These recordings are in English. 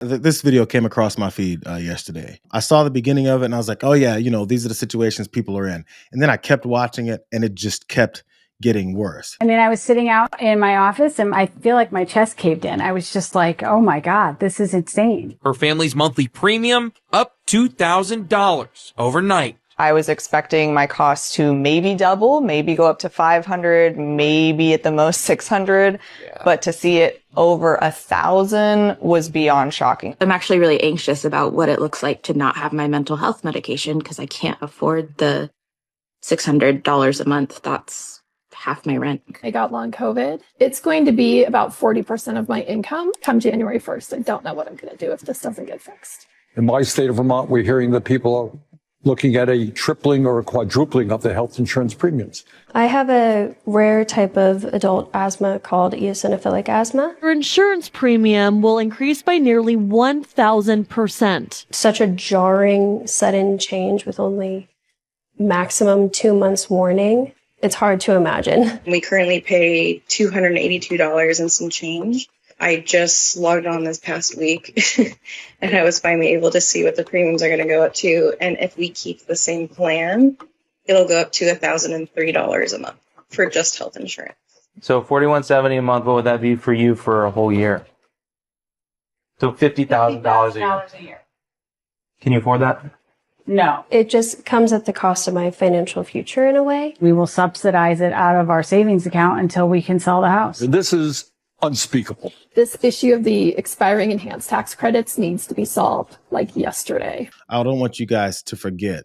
This video came across my feed yesterday. I saw the beginning of it and I was like, oh, yeah, these are the situations people are in. And then I kept watching it and it just kept getting worse. I mean, I was sitting out in my office and I feel like my chest caved in. I was just like, oh my God, this is insane. Her family's monthly premium up $2,000 overnight. I was expecting my costs to maybe double, maybe go up to 500, maybe at the most 600, but to see it over 1,000 was beyond shocking. I'm actually really anxious about what it looks like to not have my mental health medication because I can't afford the $600 a month. That's half my rent. I got long COVID. It's going to be about 40% of my income come January 1st. I don't know what I'm going to do if this doesn't get fixed. In my state of Vermont, we're hearing that people are looking at a tripling or a quadrupling of the health insurance premiums. I have a rare type of adult asthma called eosinophilic asthma. Her insurance premium will increase by nearly 1,000%. Such a jarring, sudden change with only maximum 2 months warning. It's hard to imagine. We currently pay $282 and some change. I just logged on this past week and I was finally able to see what the premiums are going to go up to. And if we keep the same plan, it'll go up to $1,003 a month for just health insurance. So $4,170 a month, what would that be for you for a whole year? So $50,000 a year. Can you afford that? No. It just comes at the cost of my financial future in a way. We will subsidize it out of our savings account until we can sell the house. This is unspeakable. This issue of the expiring enhanced tax credits needs to be solved like yesterday. I don't want you guys to forget.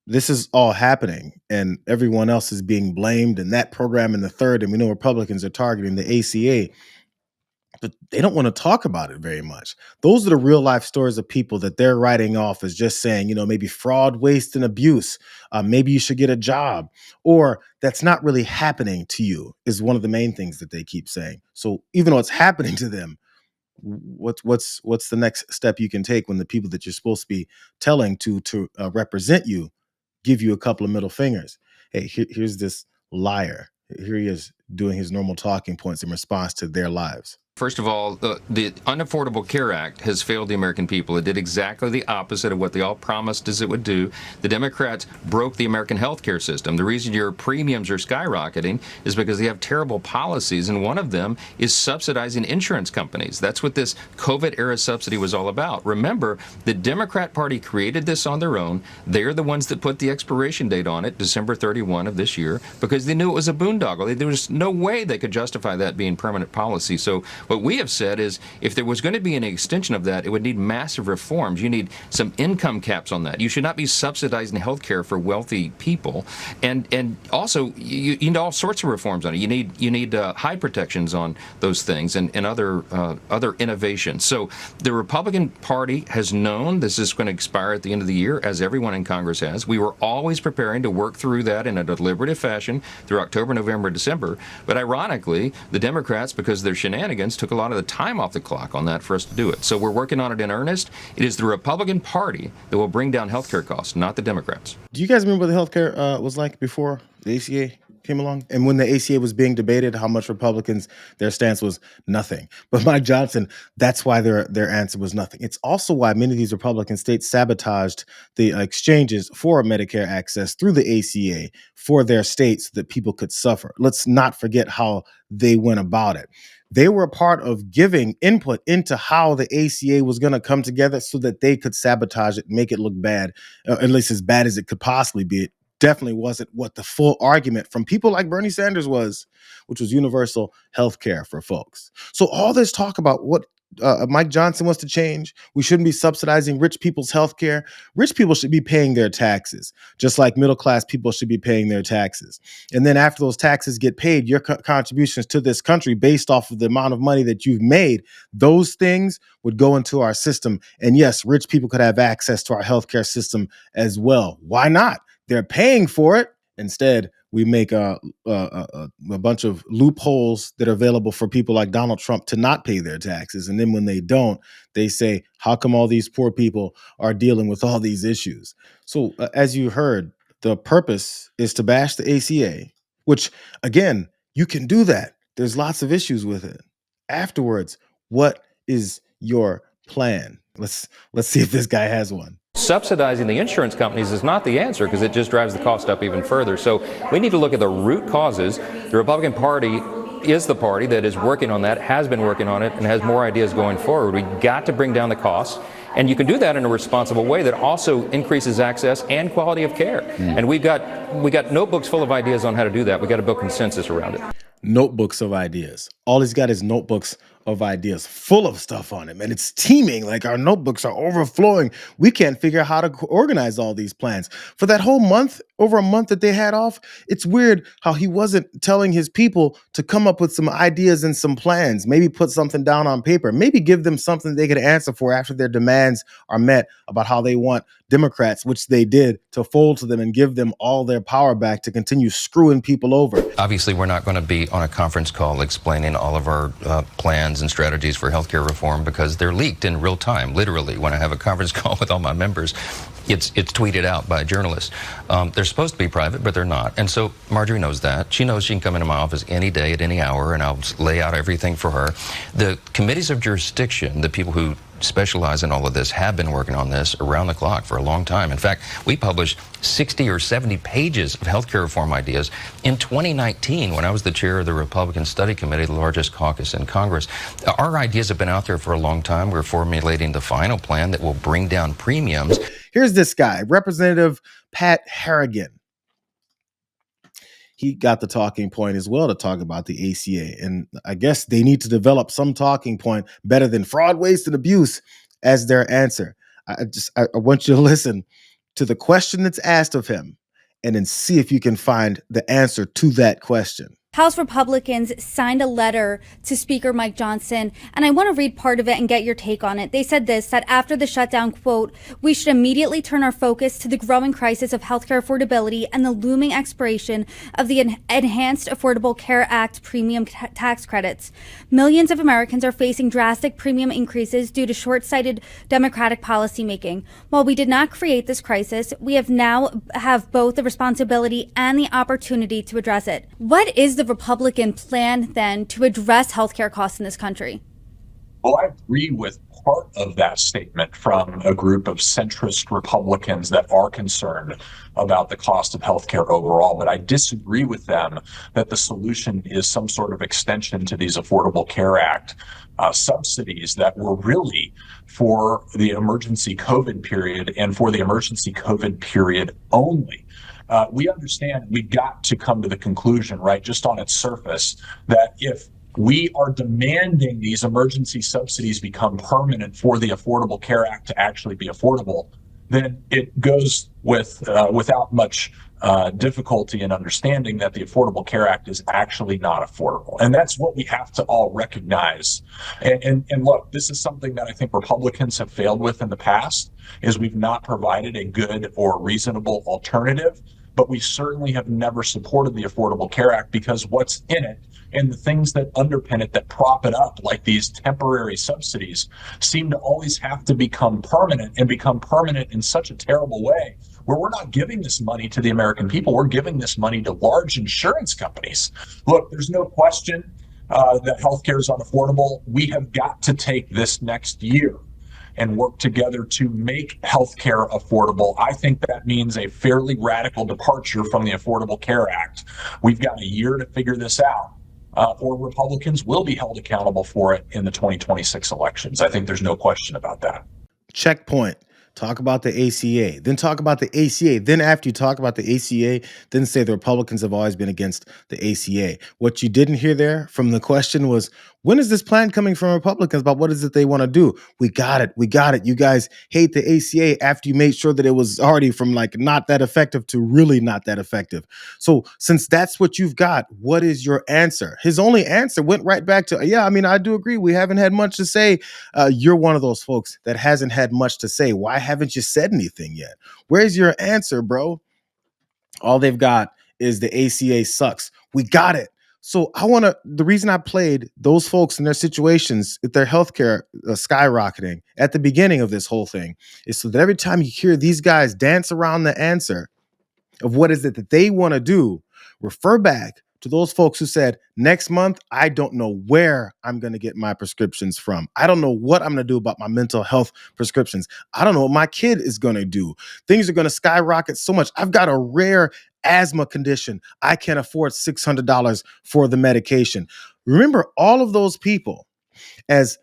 This is all happening and everyone else is being blamed and that program and the third. And we know Republicans are targeting the ACA, but they don't want to talk about it very much. Those are the real life stories of people that they're writing off as just saying, maybe fraud, waste, and abuse. Maybe you should get a job, or that's not really happening to you is one of the main things that they keep saying. So even though it's happening to them, what's the next step you can take when the people that you're supposed to be telling to represent you give you a couple of middle fingers? Hey, here's this liar. Here he is doing his normal talking points in response to their lives. First of all, the Unaffordable Care Act has failed the American people. It did exactly the opposite of what they all promised as it would do. The Democrats broke the American health care system. The reason your premiums are skyrocketing is because they have terrible policies, and one of them is subsidizing insurance companies. That's what this COVID-era subsidy was all about. Remember, the Democrat Party created this on their own. They're the ones that put the expiration date on it, December 31 of this year, because they knew it was a boondoggle. There was no way they could justify that being permanent policy. So what we have said is if there was going to be an extension of that, it would need massive reforms. You need some income caps on that. You should not be subsidizing health care for wealthy people. And also, you need all sorts of reforms on it. You need high protections on those things and other innovations. So the Republican Party has known this is going to expire at the end of the year, as everyone in Congress has. We were always preparing to work through that in a deliberative fashion through October, November, December. But ironically, the Democrats, because of their shenanigans, took a lot of the time off the clock on that for us to do it. So we're working on it in earnest. It is the Republican Party that will bring down healthcare costs, not the Democrats. Do you guys remember what the healthcare was like before the ACA came along? And when the ACA was being debated, how much Republicans, their stance was nothing. But Mike Johnson, that's why their answer was nothing. It's also why many of these Republican states sabotaged the exchanges for Medicare access through the ACA for their states so that people could suffer. Let's not forget how they went about it. They were a part of giving input into how the ACA was going to come together so that they could sabotage it, make it look bad, at least as bad as it could possibly be. It definitely wasn't what the full argument from people like Bernie Sanders was, which was universal health care for folks. So all this talk about what Mike Johnson wants to change, we shouldn't be subsidizing rich people's health care. Rich people should be paying their taxes, just like middle-class people should be paying their taxes. And then after those taxes get paid, your contributions to this country based off of the amount of money that you've made, those things would go into our system. And yes, rich people could have access to our healthcare system as well. Why not? They're paying for it. Instead, we make a bunch of loopholes that are available for people like Donald Trump to not pay their taxes. And then when they don't, they say, how come all these poor people are dealing with all these issues? So as you heard, the purpose is to bash the ACA, which, again, you can do that. There's lots of issues with it. Afterwards, what is your plan? Let's see if this guy has one. Subsidizing the insurance companies is not the answer because it just drives the cost up even further. So we need to look at the root causes. The Republican Party is the party that is working on that, has been working on it, and has more ideas going forward. We got to bring down the costs. And you can do that in a responsible way that also increases access and quality of care. And we got notebooks full of ideas on how to do that. We got to build consensus around it. Notebooks of ideas. All he's got is notebooks of ideas full of stuff on it, and it's teeming. Like, our notebooks are overflowing. We can't figure out how to organize all these plans. For that whole month, over a month that they had off, it's weird how he wasn't telling his people to come up with some ideas and some plans, maybe put something down on paper, maybe give them something they could answer for after their demands are met about how they want Democrats, which they did, to fold to them and give them all their power back to continue screwing people over. Obviously, we're not going to be on a conference call explaining all of our plans and strategies for healthcare reform because they're leaked in real time. Literally, when I have a conference call with all my members, it's tweeted out by journalists. They're supposed to be private, but they're not. And so Marjorie knows that. She knows she can come into my office any day at any hour, and I'll lay out everything for her. The committees of jurisdiction, the people who specialize in all of this, have been working on this around the clock for a long time. In fact, we published 60 or 70 pages of healthcare reform ideas in 2019 when I was the chair of the Republican Study Committee, the largest caucus in Congress. Our ideas have been out there for a long time. We're formulating the final plan that will bring down premiums. Here's this guy, Representative Pat Harrigan. He got the talking point as well to talk about the ACA. And I guess they need to develop some talking point better than fraud, waste, and abuse as their answer. I want you to listen to the question that's asked of him and then see if you can find the answer to that question. House Republicans signed a letter to Speaker Mike Johnson, and I want to read part of it and get your take on it. They said this, that after the shutdown, quote, we should immediately turn our focus to the growing crisis of healthcare affordability and the looming expiration of the Enhanced Affordable Care Act premium tax credits. Millions of Americans are facing drastic premium increases due to short-sighted Democratic policymaking. While we did not create this crisis, we have both the responsibility and the opportunity to address it. What is the Republican plan then to address healthcare costs in this country? Well, I agree with part of that statement from a group of centrist Republicans that are concerned about the cost of healthcare overall, but I disagree with them that the solution is some sort of extension to these Affordable Care Act subsidies that were really for the emergency COVID period and for the emergency COVID period only. We understand we got to come to the conclusion, right, just on its surface, that if we are demanding these emergency subsidies become permanent for the Affordable Care Act to actually be affordable, then it goes without much difficulty in understanding that the Affordable Care Act is actually not affordable. And that's what we have to all recognize. And look, this is something that I think Republicans have failed with in the past, is we've not provided a good or reasonable alternative. But we certainly have never supported the Affordable Care Act because what's in it and the things that underpin it, that prop it up, like these temporary subsidies, seem to always have to become permanent, and become permanent in such a terrible way where we're not giving this money to the American people. We're giving this money to large insurance companies. Look, there's no question that healthcare is unaffordable. We have got to take this next year and work together to make healthcare affordable. I think that means a fairly radical departure from the Affordable Care Act. We've got a year to figure this out, or Republicans will be held accountable for it in the 2026 elections. I think there's no question about that. Checkpoint. Talk about the ACA, then talk about the ACA. Then after you talk about the ACA, then say the Republicans have always been against the ACA. What you didn't hear there from the question was, when is this plan coming from Republicans about what is it they want to do? We got it. We got it. You guys hate the ACA after you made sure that it was already from like not that effective to really not that effective. So since that's what you've got, what is your answer? His only answer went right back to, yeah, I mean, I do agree. We haven't had much to say. You're one of those folks that hasn't had much to say. Why haven't you said anything yet? Where's your answer, bro? All they've got is the ACA sucks. We got it. So the reason I played those folks in their situations, with their healthcare skyrocketing at the beginning of this whole thing, is so that every time you hear these guys dance around the answer of what is it that they want to do, refer back to those folks who said, next month, I don't know where I'm going to get my prescriptions from. I don't know what I'm going to do about my mental health prescriptions. I don't know what my kid is going to do. Things are going to skyrocket so much. I've got a rare asthma condition. I can't afford $600 for the medication. Remember all of those people, as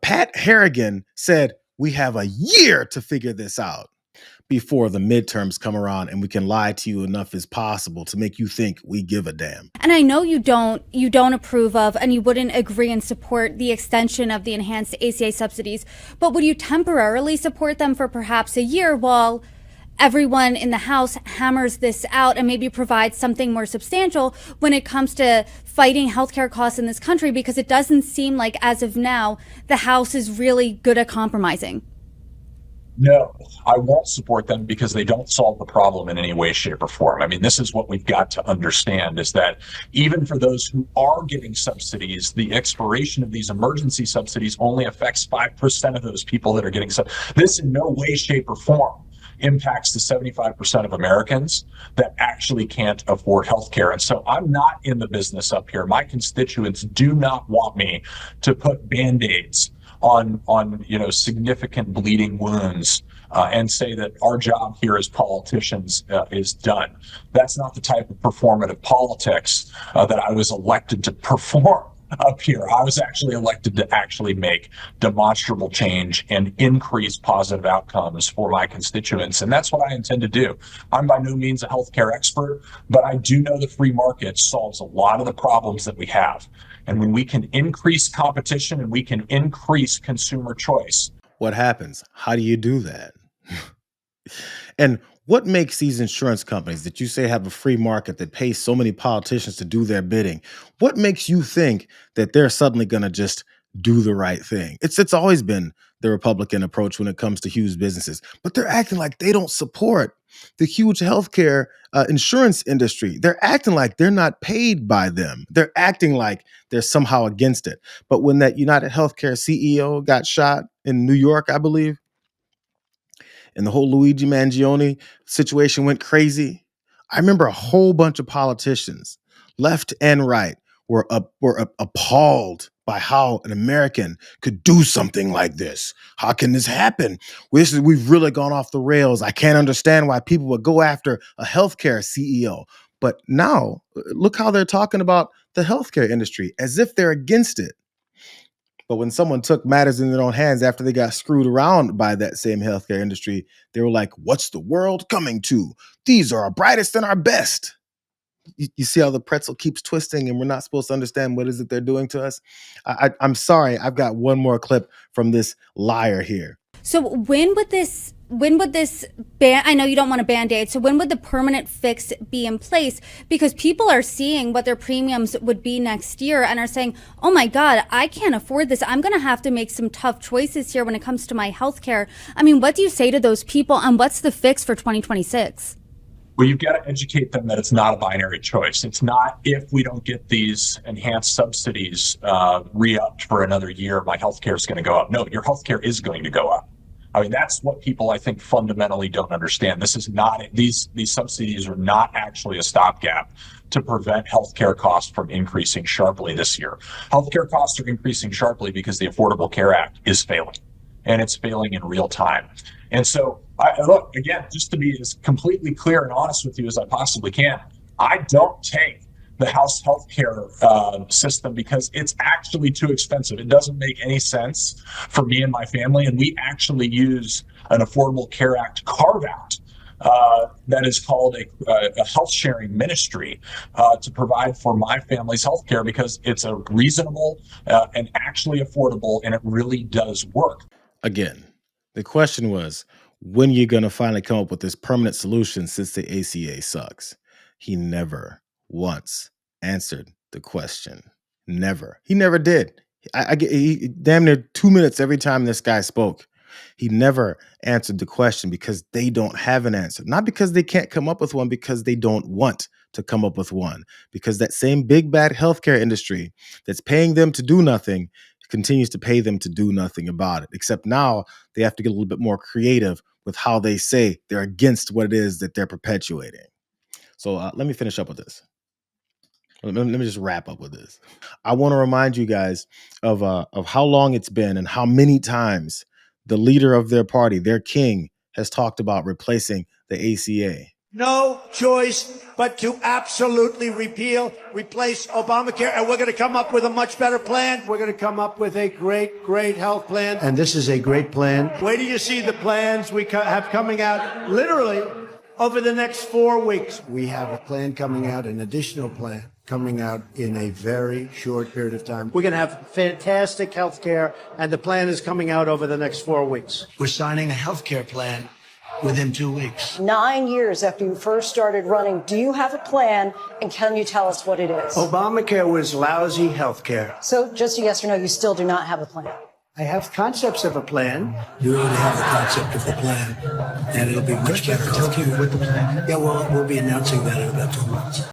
Pat Harrigan said, we have a year to figure this out before the midterms come around, and we can lie to you enough as possible to make you think we give a damn. And I know you don't approve of, and you wouldn't agree and support the extension of the enhanced ACA subsidies, but would you temporarily support them for perhaps a year while everyone in the House hammers this out and maybe provides something more substantial when it comes to fighting healthcare costs in this country? Because it doesn't seem like, as of now, the House is really good at compromising. No, I won't support them because they don't solve the problem in any way, shape, or form. I mean, this is what we've got to understand, is that even for those who are getting subsidies, the expiration of these emergency subsidies only affects 5% of those people that are getting subsidies. This in no way, shape, or form impacts the 75% of Americans that actually can't afford healthcare. And so I'm not in the business up here. My constituents do not want me to put Band-Aids on significant bleeding wounds and say that our job here as politicians is done. That's not the type of performative politics that I was elected to perform up here. I was actually elected to actually make demonstrable change and increase positive outcomes for my constituents. And that's what I intend to do. I'm by no means a healthcare expert, but I do know the free market solves a lot of the problems that we have. And when we can increase competition and we can increase consumer choice. What happens? How do you do that? And what makes these insurance companies that you say have a free market that pays so many politicians to do their bidding? What makes you think that they're suddenly going to just do the right thing? It's always been the Republican approach when it comes to huge businesses, but they're acting like they don't support the huge healthcare insurance industry. They're acting like they're not paid by them. They're acting like they're somehow against it. But when that United Healthcare CEO got shot in New York, I believe, and the whole Luigi Mangione situation went crazy, I remember a whole bunch of politicians, left and right, were appalled by how an American could do something like this. How can this happen? We've really gone off the rails. I can't understand why people would go after a healthcare CEO. But now, look how they're talking about the healthcare industry as if they're against it. But when someone took matters in their own hands after they got screwed around by that same healthcare industry, they were like, what's the world coming to? These are our brightest and our best. You see how the pretzel keeps twisting and we're not supposed to understand what is it they're doing to us? I'm sorry. I've got one more clip from this liar here. So when would this ban, I know you don't want a Band-Aid, so when would the permanent fix be in place? Because people are seeing what their premiums would be next year and are saying, oh my God, I can't afford this. I'm going to have to make some tough choices here when it comes to my health care. I mean, what do you say to those people, and what's the fix for 2026? Well, you've got to educate them that it's not a binary choice. It's not, if we don't get these enhanced subsidies re-upped for another year, my healthcare is going to go up. No, your healthcare is going to go up. I mean, that's what people, I think, fundamentally don't understand. This is not, these subsidies are not actually a stopgap to prevent healthcare costs from increasing sharply this year. Healthcare costs are increasing sharply because the Affordable Care Act is failing, and it's failing in real time. And so, look, again, just to be as completely clear and honest with you as I possibly can, I don't take the House healthcare system because it's actually too expensive. It doesn't make any sense for me and my family. And we actually use an Affordable Care Act carve out that is called a health sharing ministry to provide for my family's healthcare because it's a reasonable and actually affordable, and it really does work. Again, the question was, when are you going to finally come up with this permanent solution since the ACA sucks? He never once answered the question. Never. He never did. I get damn near 2 minutes every time this guy spoke. He never answered the question because they don't have an answer. Not because they can't come up with one, because they don't want to come up with one. Because that same big bad healthcare industry that's paying them to do nothing continues to pay them to do nothing about it. Except now they have to get a little bit more creative with how they say they're against what it is that they're perpetuating. So let me finish up with this. Let me just wrap up with this. I want to remind you guys of how long it's been and how many times the leader of their party, their king, has talked about replacing the ACA. No choice but to absolutely replace Obamacare, and we're going to come up with a much better plan. We're going to come up with a great health plan. And this is a great plan. Wait till you see the plans we have coming out literally over the next 4 weeks. We have a plan coming out, an additional plan coming out in a very short period of time. We're going to have fantastic health care, and the plan is coming out over the next 4 weeks. We're signing a health care plan within 2 weeks. 9 years after you first started running, do you have a plan, and can you tell us what it is? Obamacare was lousy health care. So just a yes or no, you still do not have a plan? I have concepts of a plan. You already have the concept of the plan, and it'll be much better health care with the plan. Yeah, well, we'll be announcing that in about 2 months.